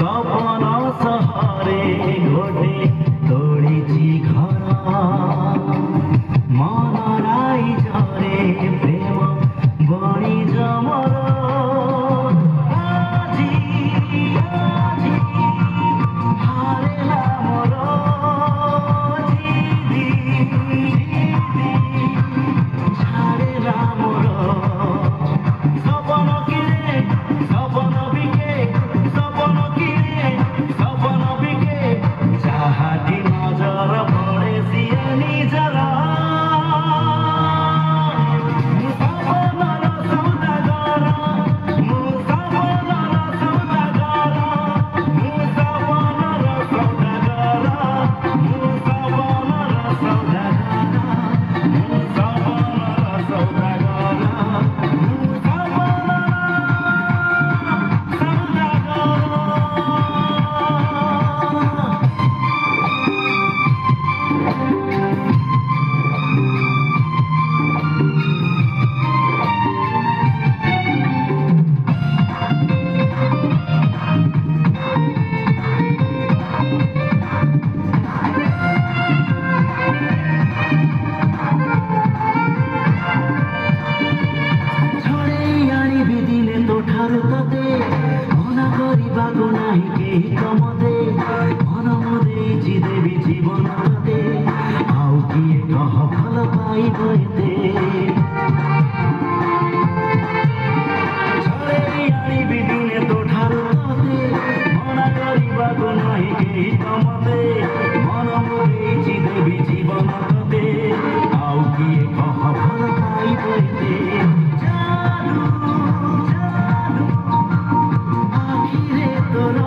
सपन सहरे घोटे तोड़ीची घर मन राई झरे प्रेम बणी जमर আজি আজি हारेला मोर जिदी जिदी छाड़ेला मोर सपन किरे सपन बिके सपन किरे सपन बिके जाहाटी नजर पड़े सिए निजर देवी जीवन दे आउ किए कह भल पाइबे दे छड़े आनिबि दिने तो ठारू तते मना करिबाको नाही केही तमते मन मुदेछि देवी जीवन दे आउ किए कह भल पाइबे दे जादू जादू आखिरे तोर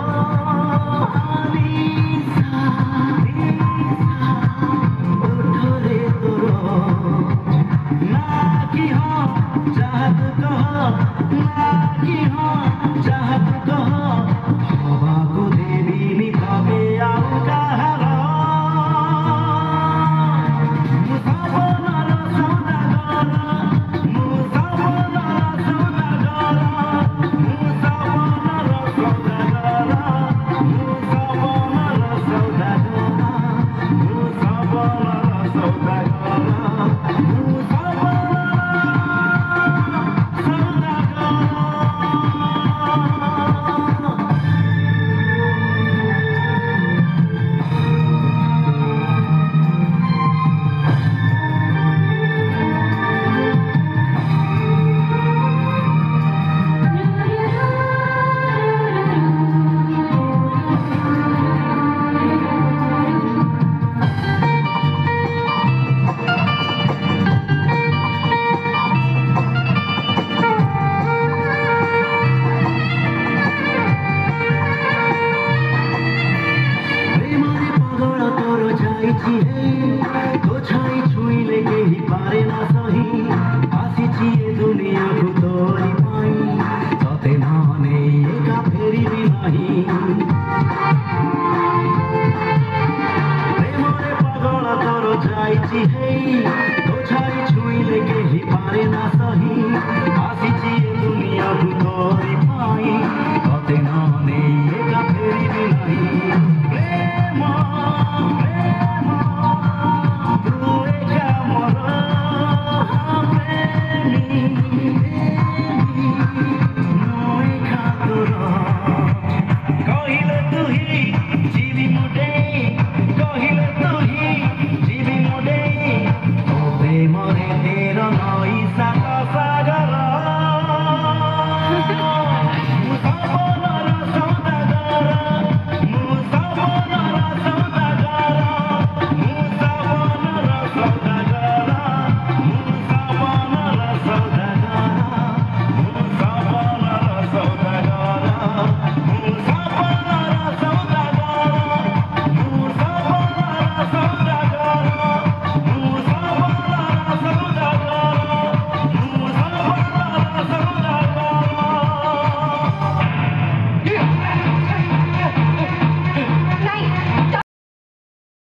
तो छाई छुईले केही पारे ना सही आसीछि ए दुनिया को तोरी पाई तते माने एका फेरी भी नाही प्रेमरे पागल तोर जाइछि हे